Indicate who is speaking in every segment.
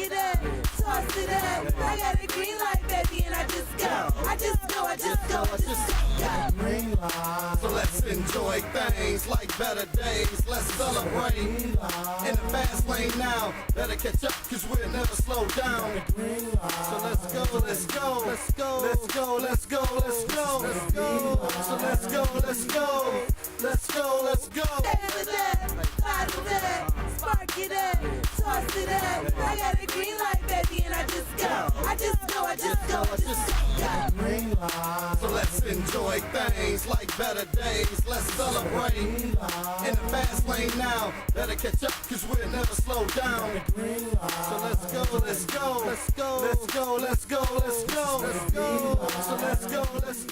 Speaker 1: it up, toss it up. I got a green light, baby, and I just go. I just go.
Speaker 2: Green light. So let's enjoy things like better days. Let's celebrate. In the fast lane now. Better catch up, cause we'll never slow down. So let's go. So let's go.
Speaker 1: Spark it up, toss it up. I got a green light, baby, and I just go. I just go.
Speaker 2: Green light. So let's enjoy things like better days. Let's celebrate. In the fast lane now. Better catch up, cause we'll never slow down. So let's go.
Speaker 3: What's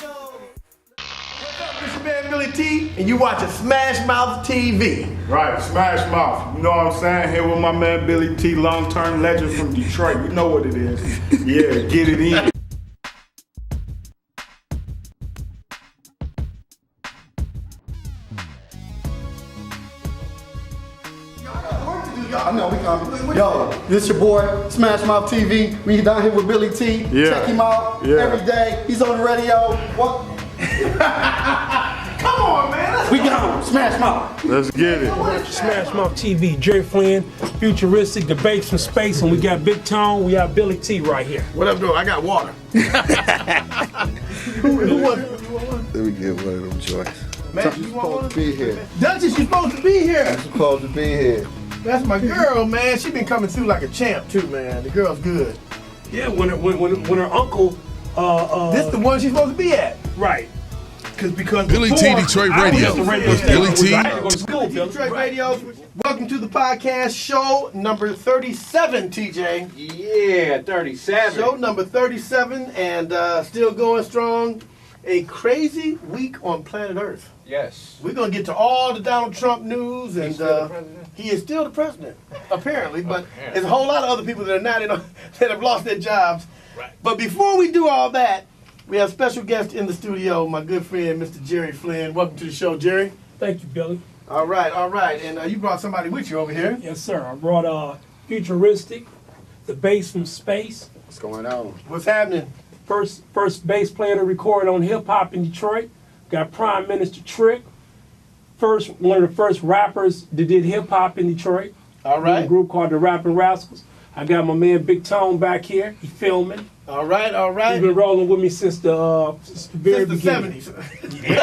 Speaker 3: up, it's your man Billy T, and you watching Smash Mouth TV.
Speaker 4: Right, Smash Mouth. You know what I'm saying? Here with my man Billy T, long-term legend from Detroit. You know what it is. Yeah, get it in.
Speaker 3: I know we coming. Yo, this your boy, Smash Mouth TV. We down here with Billy T.
Speaker 4: Yeah.
Speaker 3: Check him out every day. He's on the radio. What? Come on, man. We gone. Smash Mouth.
Speaker 4: Let's get it.
Speaker 5: Smash Mouth TV, Jerry Flynn, futuristic debates from space, and we got Big Tone, we got Billy T right here.
Speaker 3: What up, though? I got water. Who won?
Speaker 6: Let me get one of them joints.
Speaker 3: Man,
Speaker 6: You're supposed to be here.
Speaker 3: Duchess, you supposed to be here.
Speaker 6: You're supposed to be here.
Speaker 3: That's my girl, man. She been coming through like a champ, too, man. The girl's good.
Speaker 5: Yeah, when her uncle,
Speaker 3: This the one she's supposed to be at.
Speaker 5: right. Because
Speaker 7: Billy T, Detroit
Speaker 5: I was
Speaker 7: Radio.
Speaker 5: at the radio station.
Speaker 7: Billy T.
Speaker 5: I had to go to school, Billy.
Speaker 3: Detroit Radio. Welcome to the podcast, show number 37, TJ.
Speaker 8: Yeah, 37.
Speaker 3: Show number 37, and still going strong. A crazy week on planet Earth.
Speaker 8: Yes.
Speaker 3: We're going to get to all the Donald Trump news, and
Speaker 8: still the president?
Speaker 3: he is still the president, apparently, but there's a whole lot of other people that are not, that have lost their jobs.
Speaker 5: Right.
Speaker 3: But before we do all that, we have a special guest in the studio, my good friend, Mr. Jerry Flynn. Welcome to the show, Jerry.
Speaker 5: Thank you, Billy.
Speaker 3: All right. And you brought somebody with you over here.
Speaker 5: Yes, sir. I brought futuristic, the bass from space.
Speaker 6: What's going on?
Speaker 3: What's happening?
Speaker 5: First bass player to record on hip hop in Detroit. Got Prime Minister Trick. One of the first rappers that did hip hop in Detroit.
Speaker 3: All right.
Speaker 5: A group called the Rapping Rascals. I got my man Big Tone back here. He filming.
Speaker 3: All right.
Speaker 5: He's been rolling with me since the very
Speaker 3: Since the
Speaker 5: beginning.
Speaker 3: 70s.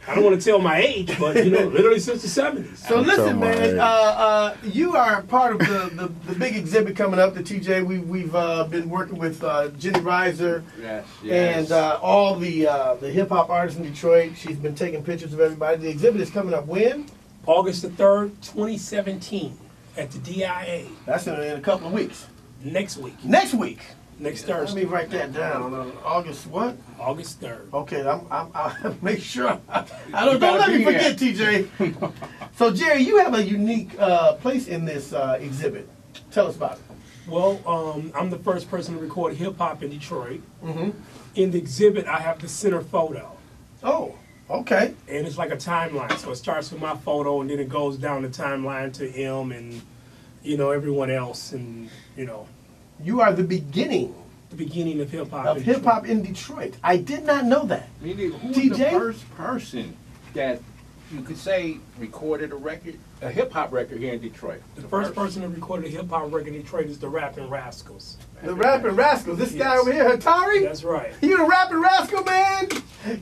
Speaker 5: I don't want to tell my age, but literally since the 70s.
Speaker 3: So listen, man,
Speaker 6: my
Speaker 3: you are part of the big exhibit coming up, the TJ. We've been working with Jenny Reiser
Speaker 8: Yes.
Speaker 3: and all the hip hop artists in Detroit. She's been taking pictures of everybody. The exhibit is coming up when?
Speaker 5: August the 3rd, 2017, at the D.I.A.
Speaker 3: That's in a couple of weeks.
Speaker 5: Next week.
Speaker 3: Next week.
Speaker 5: Next
Speaker 3: Let
Speaker 5: Thursday.
Speaker 3: me write that down. August what?
Speaker 5: August 3rd.
Speaker 3: Okay, I'll make sure. Don't
Speaker 8: gotta
Speaker 3: let me
Speaker 8: be
Speaker 3: forget, TJ. So, Jerry, you have a unique place in this exhibit. Tell us about it.
Speaker 5: Well, I'm the first person to record hip hop in Detroit.
Speaker 3: Mm-hmm.
Speaker 5: In the exhibit, I have the center photo.
Speaker 3: Oh, okay.
Speaker 5: And it's like a timeline. So it starts with my photo, and then it goes down the timeline to him and, everyone else. And,
Speaker 3: You are the beginning
Speaker 5: the beginning of hip hop.
Speaker 3: of hip hop in Detroit. I did not know that.
Speaker 8: Meaning, who was
Speaker 3: TJ?
Speaker 8: the first person that you could say recorded a hip hop record here in Detroit?
Speaker 5: The first person to record a hip hop record in Detroit is the Rapping Rascals.
Speaker 3: The Rapping Rascals. This guy over here, Hatari.
Speaker 5: That's right.
Speaker 3: You the Rapping Rascal, man.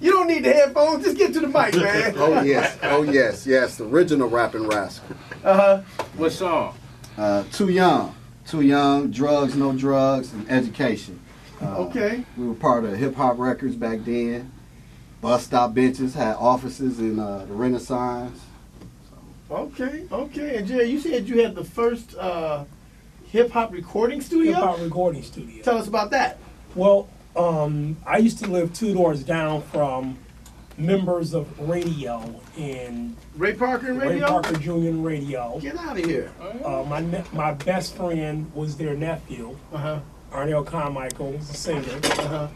Speaker 3: You don't need the headphones. Just get to the mic, man.
Speaker 6: Oh yes, the original Rapping Rascal.
Speaker 8: What song?
Speaker 6: Too young, drugs, no drugs, and education.
Speaker 3: Okay.
Speaker 6: We were part of Hip Hop Records back then. Bus stop benches had offices in the Renaissance.
Speaker 3: Okay. And Jerry, you said you had the first hip hop recording studio.
Speaker 5: Hip hop recording studio.
Speaker 3: Tell us about that.
Speaker 5: Well, I used to live 2 doors down from members of radio and
Speaker 3: Ray Parker and
Speaker 5: Ray
Speaker 3: radio.
Speaker 5: Parker Jr. and radio.
Speaker 3: Get out of here.
Speaker 5: My best friend was their nephew. Arnell Carmichael was a singer.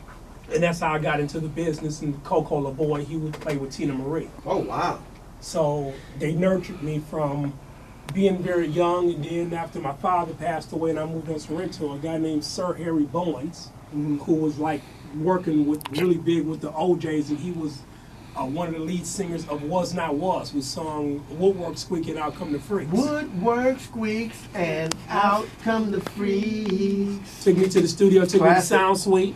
Speaker 5: And that's how I got into the business. And Coco LaBoy, he would play with Tina Marie.
Speaker 3: Oh wow.
Speaker 5: So they nurtured me from being very young, and then after my father passed away and I moved on to Sorrento, a guy named Sir Harry Bowens, who was like working with really big with the OJs, and he was one of the lead singers of Was Not Was, who sung Woodwork Squeak and Out Come the Freaks.
Speaker 7: Woodwork squeaks and out come the freaks.
Speaker 5: Took me to the studio, took me to
Speaker 7: Classic.
Speaker 5: Sound Suite.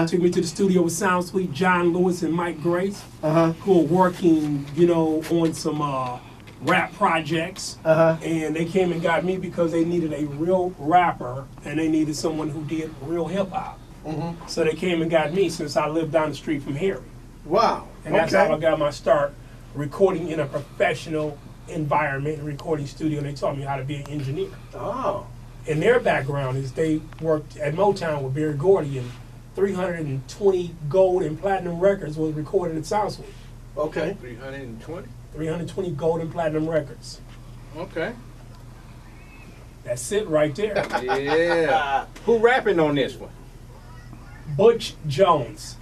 Speaker 5: Took me to the studio with Sound Suite, John Lewis and Mike Grace, who were working, on some rap projects. And they came and got me because they needed a real rapper and they needed someone who did real hip hop. So they came and got me since I lived down the street from Harry.
Speaker 7: Wow.
Speaker 5: And that's how I got my start recording in a professional environment, recording studio, and they taught me how to be an engineer.
Speaker 7: Oh.
Speaker 5: And their background is they worked at Motown with Berry Gordy, and 320 gold and platinum records was recorded at Sound Suite.
Speaker 7: Okay.
Speaker 8: 320?
Speaker 5: 320 gold and platinum records.
Speaker 8: Okay.
Speaker 5: That's it right there.
Speaker 8: Yeah. Who rapping on this one?
Speaker 5: Butch Jones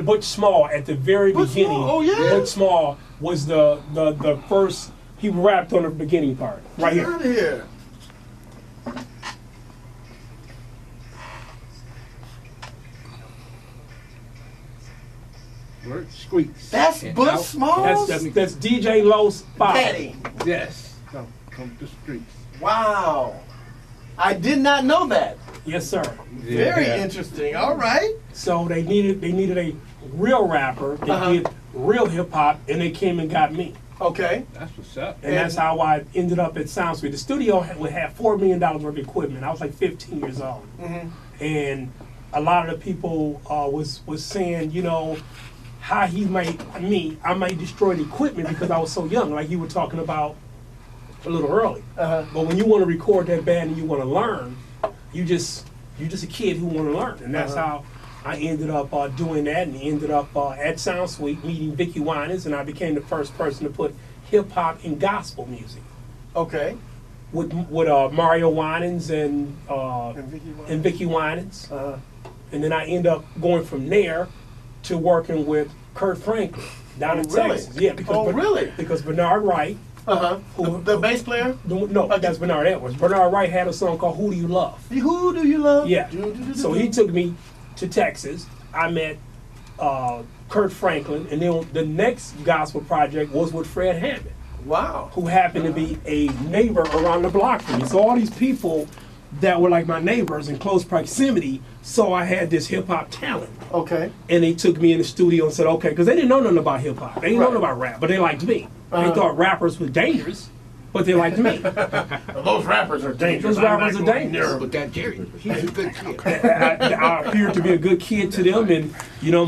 Speaker 5: Butch Small at the very beginning.
Speaker 7: Small, oh, yeah.
Speaker 5: Butch Small was the first. He rapped on the beginning part right
Speaker 7: Get
Speaker 5: here.
Speaker 7: out of here.
Speaker 8: Word squeaks.
Speaker 7: That's
Speaker 8: And
Speaker 7: Butch
Speaker 8: out-
Speaker 7: Smalls?
Speaker 5: That's DJ Lowe's father.
Speaker 7: Daddy.
Speaker 8: Yes. Come the streets.
Speaker 7: Wow. I did not know that.
Speaker 5: Yes, sir.
Speaker 7: Very
Speaker 8: Yeah.
Speaker 7: interesting. All right.
Speaker 5: So they needed a real rapper that did real hip hop, and they came and got me.
Speaker 7: Okay.
Speaker 8: That's what's up.
Speaker 5: And that's how I ended up at Sound Suite. The studio had $4 million worth of equipment. I was like 15 years old, and a lot of the people was saying, how I might destroy the equipment because I was so young, like you were talking about a little early. But when you want to record that band and you want to learn, you're just a kid who want to learn, and that's how I ended up doing that, and ended up at Sound Suite meeting Vicki Winans, and I became the first person to put hip hop and gospel music
Speaker 7: Okay.
Speaker 5: with Mario Winans and Vicki Winans, and then I ended up going from there to working with Kurt Franklin down in
Speaker 7: really?
Speaker 5: Texas. Yeah, because
Speaker 7: really?
Speaker 5: Because Bernard Wright.
Speaker 7: The bass player?
Speaker 5: No, that's Bernard Edwards. Bernard Wright had a song called "Who Do You Love?"
Speaker 7: Who do you love?
Speaker 5: Yeah. So he took me to Texas. I met Kurt Franklin, and then the next gospel project was with Fred Hammond,
Speaker 7: Wow.
Speaker 5: who happened to be a neighbor around the block from me. So all these people that were like my neighbors in close proximity saw I had this hip hop talent.
Speaker 7: Okay.
Speaker 5: And they took me in the studio and said, okay, because they didn't know nothing about hip hop. They didn't know nothing about rap, but they liked me. They thought rappers were dangerous, but they liked me.
Speaker 7: Those rappers are dangerous.
Speaker 5: Those rappers are dangerous.
Speaker 8: But that Jerry, he's a good kid.
Speaker 5: I appeared to be a good kid to them, and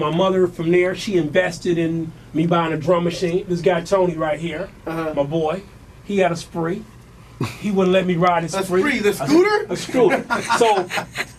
Speaker 5: my mother from there, she invested in me buying a drum machine. This guy Tony right here, my boy, he had a spree. He wouldn't let me ride his spree.
Speaker 7: Spree, the scooter?
Speaker 5: A scooter. So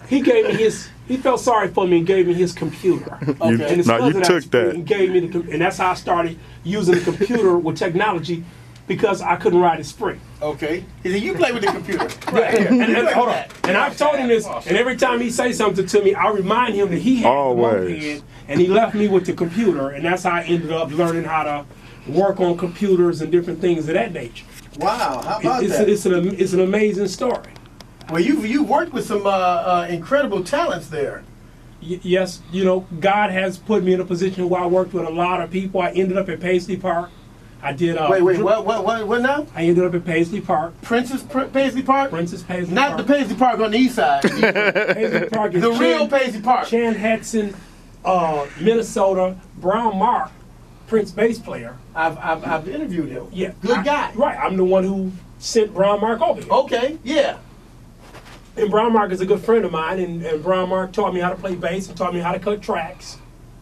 Speaker 5: he gave me he felt sorry for me and gave me his computer. And it's
Speaker 4: Now, you
Speaker 5: because of
Speaker 4: took
Speaker 5: spree,
Speaker 4: that.
Speaker 5: and gave me and that's how I started using the computer with technology, because I couldn't ride his spree.
Speaker 7: Okay. He said, you play with the computer.
Speaker 5: And hold on. And I've told him this, and every time he says something to me, I remind him that he had
Speaker 4: Always.
Speaker 5: the moped, and he left me with the computer, and that's how I ended up learning how to work on computers and different things of that nature.
Speaker 7: Wow. How about that?
Speaker 5: It's an amazing story.
Speaker 7: Well, you worked with some incredible talents there.
Speaker 5: Yes, God has put me in a position where I worked with a lot of people. I ended up at Paisley Park. I did.
Speaker 7: Wait, what now?
Speaker 5: I ended up at Paisley Park.
Speaker 7: Paisley Park?
Speaker 5: Princess Paisley
Speaker 7: Not
Speaker 5: Park.
Speaker 7: the Paisley Park on the east side.
Speaker 5: Paisley Park is
Speaker 7: The real Paisley Park.
Speaker 5: Chan Hudson, Minnesota, Brown Mark, Prince bass player.
Speaker 7: I've interviewed him.
Speaker 5: Yeah,
Speaker 7: Good guy.
Speaker 5: Right, I'm the one who sent Brown Mark over here.
Speaker 7: Okay, yeah.
Speaker 5: And Brown Mark is a good friend of mine, and Brown Mark taught me how to play bass and taught me how to cut tracks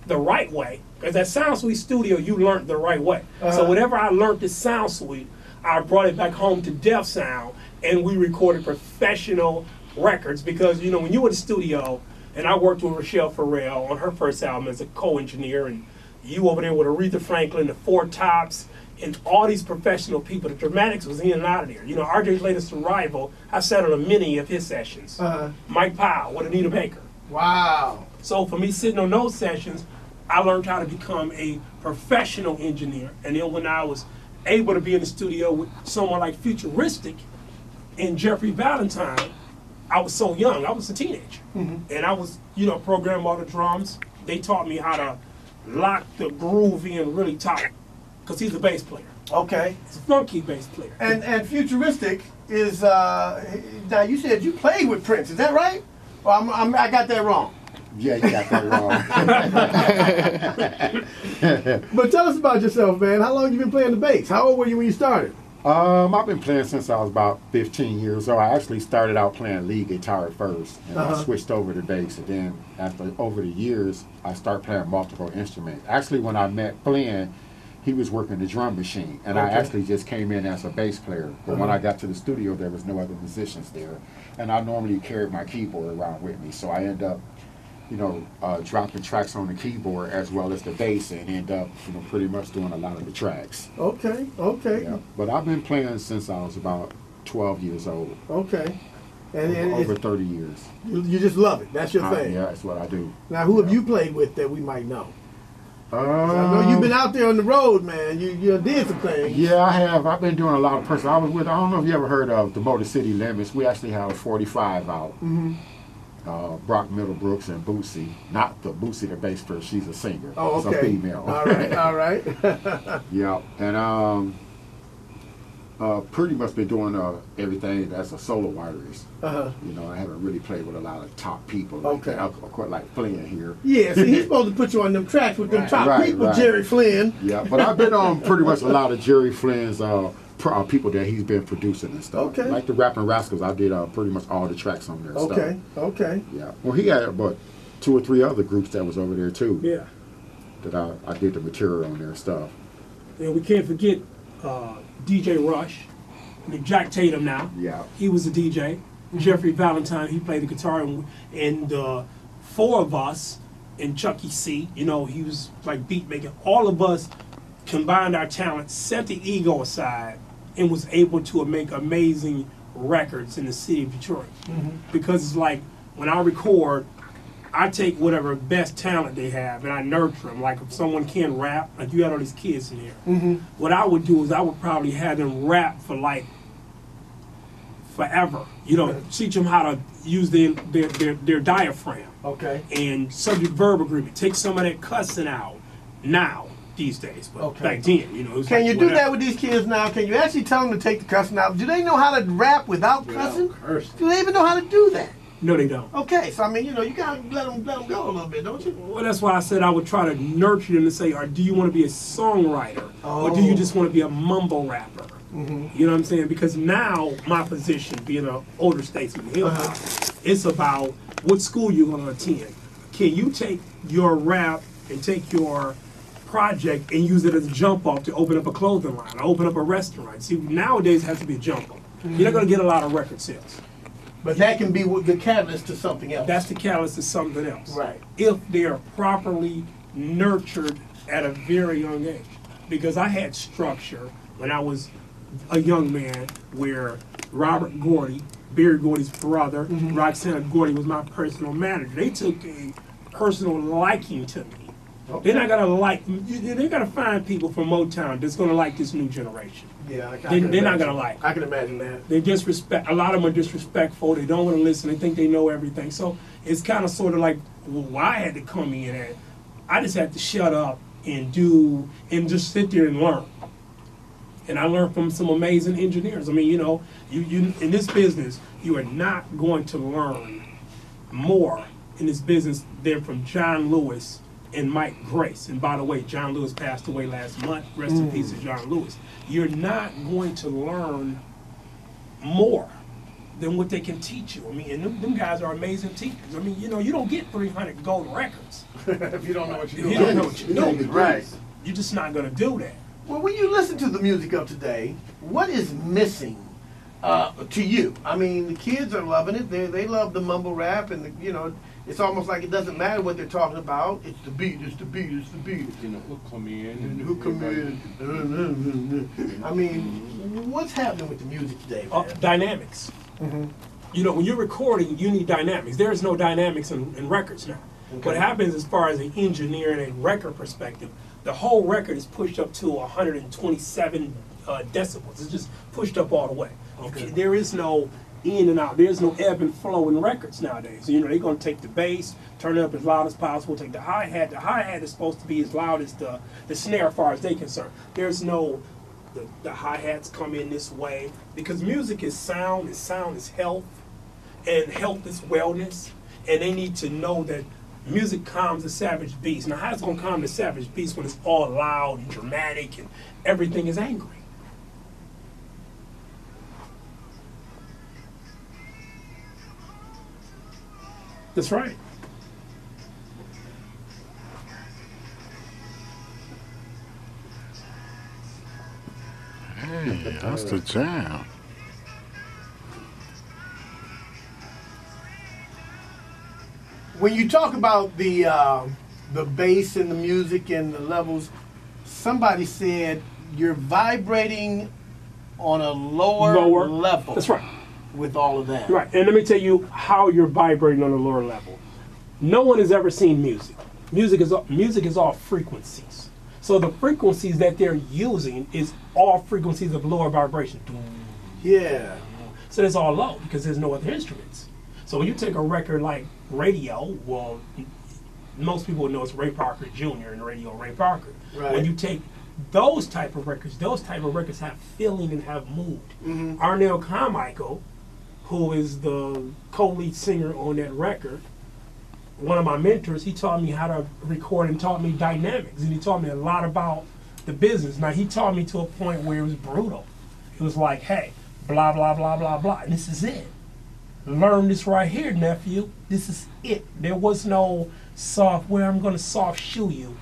Speaker 5: the right way. Because at Sound Suite Studio, you learned the right way. So whatever I learned at Sound Suite, I brought it back home to Def Sound, and we recorded professional records. Because, when you were in the studio, and I worked with Rochelle Farrell on her first album as a co-engineer, and you over there with Aretha Franklin, the Four Tops, and all these professional people. The Dramatics was in and out of there. RJ's latest arrival, I sat on a many of his sessions. Mike Powell with Anita Baker.
Speaker 7: Wow.
Speaker 5: So for me sitting on those sessions, I learned how to become a professional engineer. And then when I was able to be in the studio with someone like Futuristic, And Jeffrey Valentine, I was so young. I was a teenager. And I was, programming all the drums. They taught me how to lock the groove in really tight. Because he's a bass player.
Speaker 7: Okay.
Speaker 5: He's a funky bass player.
Speaker 7: And Futuristic is, now you said you played with Prince, is that right? Well, I got that wrong.
Speaker 3: Yeah, you got that wrong.
Speaker 7: But tell us about yourself, man. How long you been playing the bass? How old were you when you started?
Speaker 9: I've been playing since I was about 15 years old. I actually started out playing lead guitar first, and I switched over to bass. And then over the years, I started playing multiple instruments. Actually, when I met Flynn, he was working the drum machine, and I actually just came in as a bass player. But when I got to the studio, there was no other musicians there, and I normally carried my keyboard around with me. So I end up, dropping tracks on the keyboard as well as the bass, and end up, pretty much doing a lot of the tracks.
Speaker 7: Okay.
Speaker 9: Yeah. But I've been playing since I was about 12 years old.
Speaker 7: Okay. And
Speaker 9: over 30 years.
Speaker 7: You just love it. That's your thing.
Speaker 9: Yeah, that's what I do.
Speaker 7: Now, who have you played with that we might know? I know you've been out there on the road, man. You did some things.
Speaker 9: Yeah, I have. I've been doing a lot of personal. I don't know if you ever heard of the Motor City Limits. We actually have 45 out. Brock Middlebrooks and Bootsy. Not the Bootsy, the bass player. She's a singer.
Speaker 7: Oh, okay.
Speaker 9: She's a female.
Speaker 7: All right.
Speaker 9: Yeah, and pretty much been doing everything as a solo artist. I haven't really played with a lot of top people. Like like Flynn here.
Speaker 7: Yeah, see, he's supposed to put you on them tracks with them top people, Jerry Flynn.
Speaker 9: Yeah, but I've been on pretty much a lot of Jerry Flynn's people that he's been producing and stuff.
Speaker 7: Okay.
Speaker 9: Like the Rapping Rascals, I did pretty much all the tracks on their stuff.
Speaker 7: Okay.
Speaker 9: Yeah. Well, he had about 2 or 3 other groups that was over there too.
Speaker 5: Yeah.
Speaker 9: That I did the material on their stuff.
Speaker 5: And we can't forget DJ Rush, Jack Tatum now.
Speaker 9: Yeah.
Speaker 5: He was a DJ. Jeffrey Valentine, he played the guitar. And the 4 of us, and Chucky C, he was like beat making. All of us combined our talents, set the ego aside, and was able to make amazing records in the city of Detroit. Because it's like, when I record, I take whatever best talent they have and I nurture them. Like if someone can rap, like you had all these kids in here, what I would do is I would probably have them rap for like forever. Teach them how to use their diaphragm.
Speaker 7: Okay.
Speaker 5: And subject-verb agreement. Take some of that cussing out now. These days, but back then, it was
Speaker 7: Can
Speaker 5: like,
Speaker 7: you do that with these kids now? Can you actually tell them to take the cussing out? Do they know how to rap without cussing? Do they even know how to do that?
Speaker 5: No, they don't.
Speaker 7: Okay, so I mean, you gotta let them go a little bit, don't you?
Speaker 5: Well, that's why I said I would try to nurture them to say, or do you want to be a songwriter, or do you just want to be a mumble rapper? You know what I'm saying? Because now my position, being an older statesman, it's about what school you're going to attend. Can you take your rap and take your project and use it as a jump off to open up a clothing line or open up a restaurant? See, nowadays it has to be a jump off. You're not going to get a lot of record sales.
Speaker 7: But that can be the catalyst to something else.
Speaker 5: That's the catalyst to something else.
Speaker 7: Right.
Speaker 5: If they are properly nurtured at a very young age. Because I had structure when I was a young man where Robert Gordy, Barry Gordy's brother, Roxana Gordy was my personal manager. They took a personal liking to me. Okay. They're not gonna they're gonna find people from Motown that's gonna like this new generation.
Speaker 7: Yeah,
Speaker 5: they're not gonna like.
Speaker 7: I can imagine that.
Speaker 5: They disrespect. A lot of them are disrespectful. They don't want to listen. They think they know everything. So it's kind of sort of like, well, I had to come in and I just had to shut up and just sit there and learn. And I learned from some amazing engineers. I mean, you in this business, you are not going to learn more in this business than from John Lewis and Mike Grace. And by the way, John Lewis passed away last month. Rest in peace to John Lewis. You're not going to learn more than what they can teach you. I mean, and them guys are amazing teachers. I mean, you don't get 300 gold records.
Speaker 7: If you don't know what you're doing.
Speaker 5: You don't know what you're doing.
Speaker 7: Right.
Speaker 5: You're just not going to do that.
Speaker 7: Well, when you listen to the music of today, what is missing to you? I mean, the kids are loving it. They love the mumble rap, and it's almost like it doesn't matter what they're talking about. It's the beat. It's the beat. It's the beat.
Speaker 8: And the hook come in.
Speaker 7: And the hook come in. I mean, what's happening with the music today, man?
Speaker 5: Dynamics. When you're recording, you need dynamics. There's no dynamics in records now. Okay. What happens as far as an engineer and a record perspective, the whole record is pushed up to 127 decibels. It's just pushed up all the way. There is no in and out. There's no ebb and flow in records nowadays. You know, they're going to take the bass, turn it up as loud as possible, take the hi-hat. The hi-hat is supposed to be as loud as the snare as far as they're concerned. There's no, the hi-hats come in this way because music is sound is health, and health is wellness, and they need to know that music calms the savage beast. Now, how's it going to calm the savage beast when it's all loud and dramatic and everything is angry? That's right.
Speaker 4: Hey, that's the jam.
Speaker 7: When you talk about the bass and the music and the levels, somebody said you're vibrating on a lower level.
Speaker 5: That's right.
Speaker 7: With all of that.
Speaker 5: Right, and let me tell you how you're vibrating on a lower level. No one has ever seen music. Music is all frequencies. So the frequencies that they're using is all frequencies of lower vibration.
Speaker 7: Yeah.
Speaker 5: So it's all low because there's no other instruments. So when you take a record like Radio, well, most people know it's Ray Parker Jr. and Radio Ray Parker.
Speaker 7: Right.
Speaker 5: When you take those type of records have feeling and have mood. Arnell Carmichael, who is the co-lead singer on that record, one of my mentors, he taught me how to record and taught me dynamics, and he taught me a lot about the business. Now, he taught me to a point where it was brutal. It was like, hey, blah, blah, blah, blah, blah, and this is it. Learn this right here, nephew. This is it. There was no software, I'm going to soft shoe you.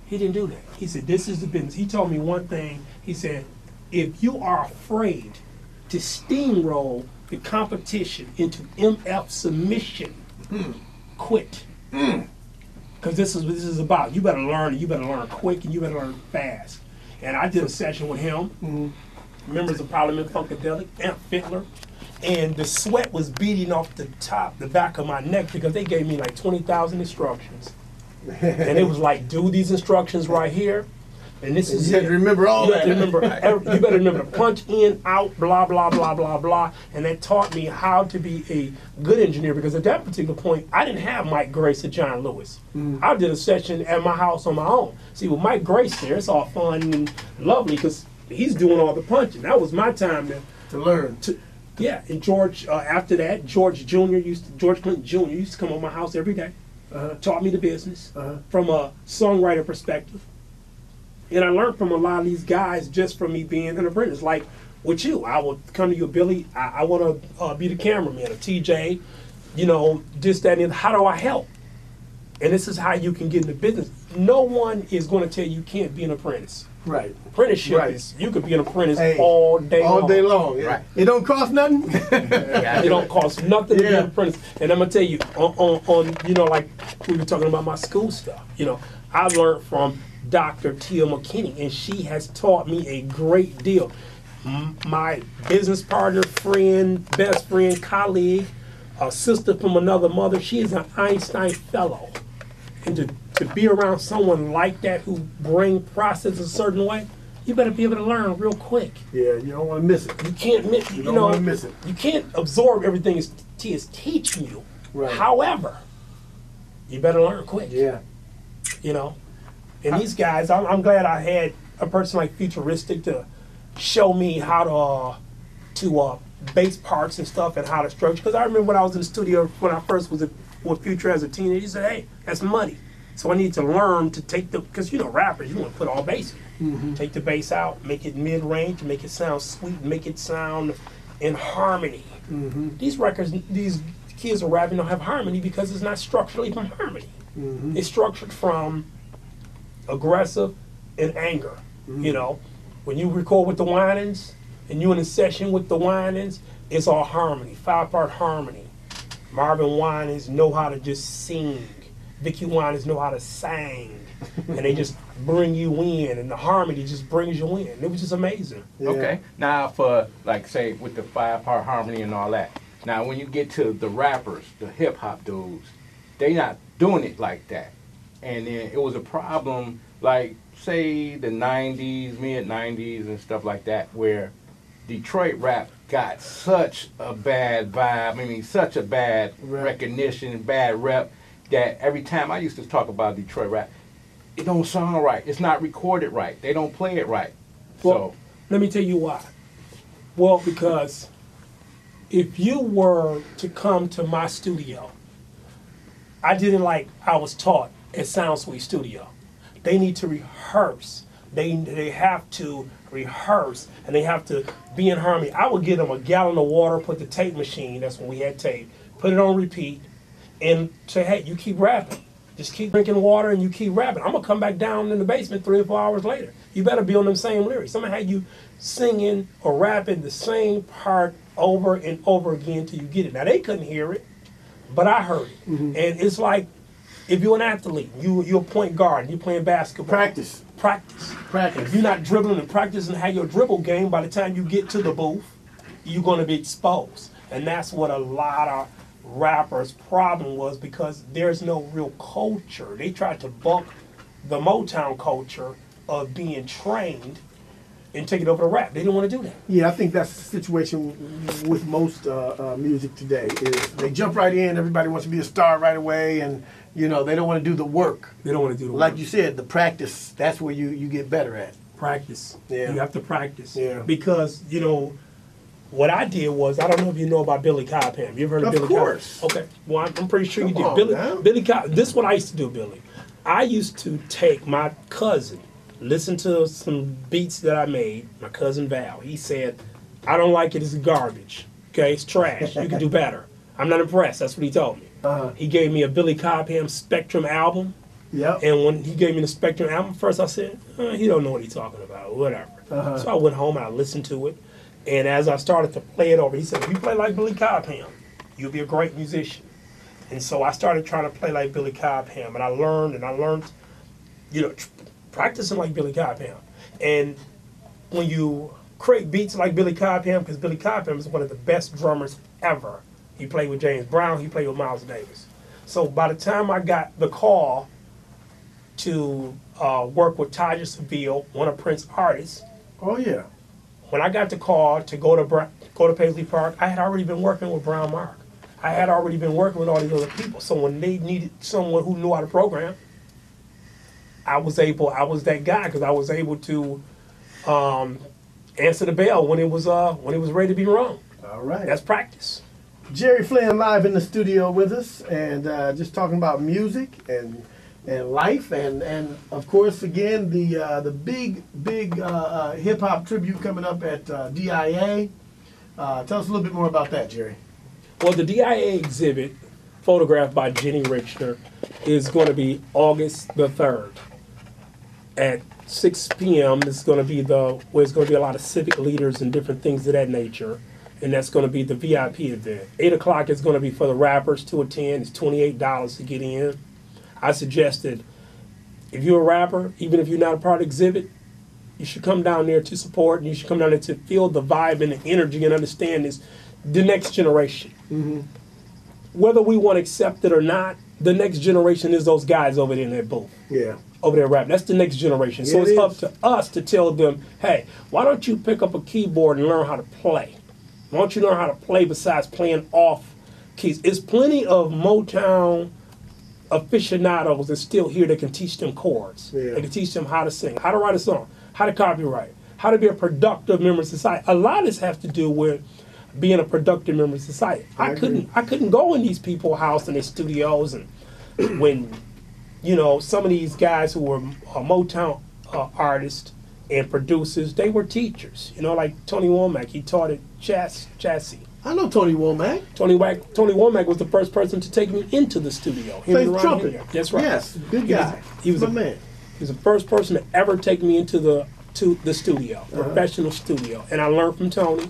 Speaker 5: He didn't do that. He said, this is the business. He told me one thing. He said, if you are afraid to steamroll the competition into MF submission, quit. Because this is what this is about. You better learn quick, and you better learn fast. And I did a session with him, members of Parliament Funkadelic, Amp Fiddler, and the sweat was beating off the back of my neck because they gave me like 20,000 instructions. And it was like, do these instructions right here. And this is
Speaker 7: you have to remember all that.
Speaker 5: You better remember to punch in, out, blah, blah, blah, blah, blah. And that taught me how to be a good engineer because at that particular point, I didn't have Mike Grace or John Lewis. I did a session at my house on my own. See, with Mike Grace there, it's all fun and lovely because he's doing all the punching. That was my time
Speaker 7: to learn.
Speaker 5: Yeah, and George, after that, George Clinton Jr. used to come on my house every day. Taught me the business from a songwriter perspective. And I learned from a lot of these guys just from me being an apprentice. Like with you, I would come to you, Billy, I want to be the cameraman, or TJ, you know, this, that, and the other. How do I help? And this is how you can get in the business. No one is going to tell you can't be an apprentice.
Speaker 7: Right.
Speaker 5: Apprenticeship is, you could be an apprentice all day long.
Speaker 7: All day long, yeah. Right. It don't cost nothing?
Speaker 5: It don't cost nothing to be an apprentice. And I'm going to tell you, on you know, like we were talking about my school stuff, you know, I learned from Dr. Tia McKinney, and she has taught me a great deal. My business partner, friend, best friend, colleague, a sister from another mother, she is an Einstein Fellow. And to be around someone like that who bring process a certain way, you better be able to learn real quick.
Speaker 7: Yeah, you don't want to miss it.
Speaker 5: You can't miss. You
Speaker 7: don't want to miss it.
Speaker 5: You can't absorb everything T is teaching you.
Speaker 7: Right.
Speaker 5: However, you better learn quick.
Speaker 7: Yeah.
Speaker 5: You know, and these guys, I'm glad I had a person like Futuristic to show me how to bass parts and stuff and how to structure. Because I remember when I was in the studio when I first was with Future as a teenager, he said, "Hey, that's money." So I need to learn to take because you know rappers, you want to put all bass in. Take the bass out, make it mid-range, make it sound sweet, make it sound in harmony. These records, these kids are rapping don't have harmony because it's not structurally from harmony. It's structured from aggressive and anger. You know, when you record with the Winans and you in a session with the Winans, it's all harmony, 5-part harmony. Marvin Winans know how to just sing. Vicky Winans know how to sing. And they just bring you in, and the harmony just brings you in. It was just amazing.
Speaker 8: Yeah. Okay. Now for, like, say, with the 5-part harmony and all that, now when you get to the rappers, the hip-hop dudes, they not doing it like that. And then it was a problem like say the 90s, mid 90s and stuff like that, where Detroit rap got such a bad vibe, I mean such a bad recognition, bad rep, that every time I used to talk about Detroit rap, it don't sound right. It's not recorded right. They don't play it right.
Speaker 5: Well, let me tell you why. Well, because if you were to come to my studio, I didn't like I was taught at Sound Suite Studio. They need to rehearse. They have to rehearse, and they have to be in harmony. I would give them a gallon of water, put the tape machine, that's when we had tape, put it on repeat, and say, hey, you keep rapping. Just keep drinking water and you keep rapping. I'm going to come back down in the basement 3 or 4 hours later. You better be on them same lyrics. I'm going to have you singing or rapping the same part over and over again till you get it. Now, they couldn't hear it, but I heard it. And it's like, if you're an athlete, you're a point guard, and you're playing basketball.
Speaker 7: Practice.
Speaker 5: If you're not dribbling and practicing how your dribble game, by the time you get to the booth, you're going to be exposed. And that's what a lot of rappers' problem was, because there's no real culture. They tried to buck the Motown culture of being trained and take it over to rap. They didn't want to do that.
Speaker 7: Yeah, I think that's the situation with most music today. Is they jump right in, everybody wants to be a star right away, and they don't want to do the work.
Speaker 5: They don't want to do the work.
Speaker 7: Like you said, the practice, that's where you get better at.
Speaker 5: Practice.
Speaker 7: Yeah.
Speaker 5: You have to practice.
Speaker 7: Yeah.
Speaker 5: Because, what I did was, I don't know if you know about Billy Cobham. You ever heard of Billy Cobham?
Speaker 7: Of course.
Speaker 5: Okay. Well, I'm pretty sure you
Speaker 7: Come
Speaker 5: did.
Speaker 7: on,
Speaker 5: Billy Cobham. This is what I used to do, Billy. I used to take my cousin, listen to some beats that I made, my cousin Val. He said, I don't like it, it's garbage. Okay, it's trash. You can do better. I'm not impressed. That's what he told me. He gave me a Billy Cobham Spectrum album.
Speaker 7: Yep.
Speaker 5: And when he gave me the Spectrum album, first I said, he don't know what he's talking about, whatever. So I went home and I listened to it. And as I started to play it over, he said, if you play like Billy Cobham, you'll be a great musician. And so I started trying to play like Billy Cobham, and I learned, practicing like Billy Cobham. And when you create beats like Billy Cobham, because Billy Cobham is one of the best drummers ever. He played with James Brown, he played with Miles Davis. So by the time I got the call to work with Taja Seville, one of Prince's artists.
Speaker 7: Oh, yeah.
Speaker 5: When I got the call to go to Paisley Park, I had already been working with Brown Mark. I had already been working with all these other people. So when they needed someone who knew how to program, I was that guy, because I was able to answer the bell when it was ready to be rung.
Speaker 7: All right.
Speaker 5: That's practice.
Speaker 7: Jerry Flynn live in the studio with us, and just talking about music and life, and of course, again, the big hip hop tribute coming up at D.I.A. Tell us a little bit more about that, Jerry.
Speaker 5: Well, the D.I.A. exhibit, photographed by Jenny Richter, is going to be August the 3rd at 6 p.m. It's going to be where it's going to be a lot of civic leaders and different things of that nature. And that's going to be the VIP event. 8 o'clock is going to be for the rappers to attend. It's $28 to get in. I suggested, if you're a rapper, even if you're not a part of the exhibit, you should come down there to support, and you should come down there to feel the vibe and the energy and understand this, the next generation. Mm-hmm. Whether we want to accept it or not, the next generation is those guys over there in that booth.
Speaker 7: Yeah.
Speaker 5: Over there rapping. That's the next generation. So it's up to us to tell them, hey, why don't you pick up a keyboard and learn how to play? Why don't you learn how to play besides playing off keys? There's plenty of Motown aficionados that's still here that can teach them chords. Yeah. They can teach them how to sing, how to write a song, how to copyright, how to be a productive member of society. A lot of this has to do with being a productive member of society. I couldn't go in these people's house and their studios, and when some of these guys who were Motown artists and producers, they were teachers. Like Tony Womack, he taught at Chassis.
Speaker 7: I know Tony Womack.
Speaker 5: Tony Womack was the first person to take me into the studio.
Speaker 7: Plays trumpet.
Speaker 5: That's right.
Speaker 7: Yes, good guy. He was a man.
Speaker 5: He was the first person to ever take me into the studio, professional studio. And I learned from Tony,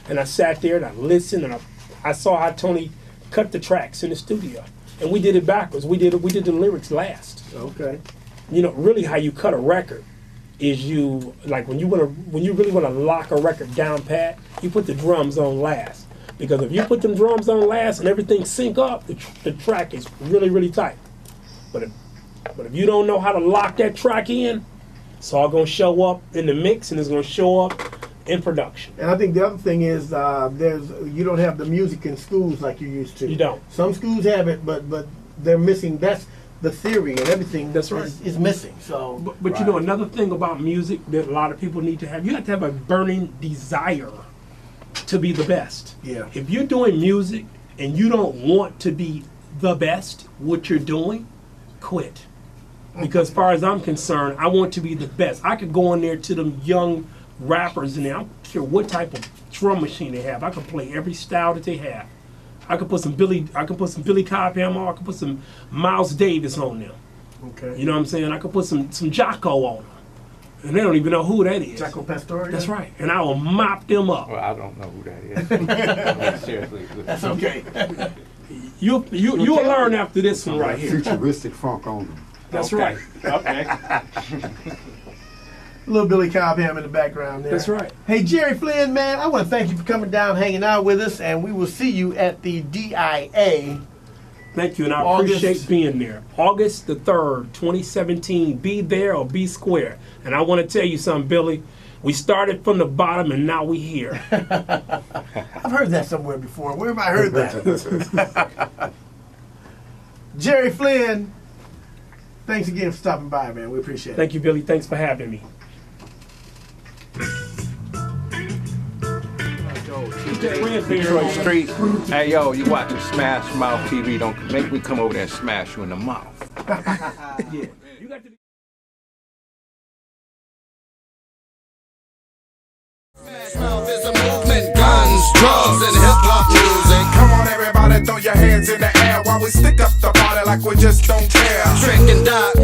Speaker 5: and I sat there and I listened, and I saw how Tony cut the tracks in the studio. And we did it backwards. We did the lyrics last.
Speaker 7: Okay.
Speaker 5: Really how you cut a record is when you really want to lock a record down pat, you put the drums on last. Because if you put them drums on last and everything sync up, the track is really, really tight. But if But if you don't know how to lock that track in, it's all gonna show up in the mix and it's gonna show up in production.
Speaker 7: And I think the other thing is you don't have the music in schools like you used to.
Speaker 5: You don't.
Speaker 7: Some schools have it, but they're missing. That's the theory and everything.
Speaker 5: That's right.
Speaker 7: Is missing. So,
Speaker 5: but you know, another thing about music that a lot of people need to have, you have to have a burning desire to be the best.
Speaker 7: Yeah.
Speaker 5: If you're doing music and you don't want to be the best, what you're doing, quit. Because as far as I'm concerned, I want to be the best. I could go in there to them young rappers in there. I don't care what type of drum machine they have. I could play every style that they have. I could put some Billy Cobham on. I could put some Miles Davis on them.
Speaker 7: okay.
Speaker 5: You know what I'm saying? I could put some Jocko on them. And they don't even know who that is.
Speaker 7: Jaco Pastorius.
Speaker 5: That's right. And I will mop them up.
Speaker 8: Well, I don't know who that is. Seriously.
Speaker 7: That's okay.
Speaker 5: You'll learn after this one right here.
Speaker 9: Futuristic funk on them.
Speaker 5: That's
Speaker 8: Okay.
Speaker 5: right.
Speaker 8: Okay.
Speaker 7: Little Billy Cobham in the background there.
Speaker 5: That's right.
Speaker 7: Hey, Jerry Flynn, man, I want to thank you for coming down, hanging out with us, and we will see you at the D.I.A.
Speaker 5: Thank you, and I
Speaker 7: August-
Speaker 5: appreciate being there. August the 3rd, 2017. Be there or be square. And I want to tell you something, Billy. We started from the bottom, and now we here.
Speaker 7: I've heard that somewhere before. Where have I heard that? Jerry Flynn, thanks again for stopping by, man. We appreciate it.
Speaker 5: Thank you, Billy. Thanks for having me.
Speaker 8: Detroit Street. Hey, yo, you watching Smash Mouth TV. Don't make me come over there and smash you in the mouth.
Speaker 5: Yeah. You got to
Speaker 2: Mouth is a movement, guns, drugs, and hip-hop music.
Speaker 10: Come on, everybody, throw your hands in the air while we stick up the body like we just don't care.
Speaker 2: Trick and dot,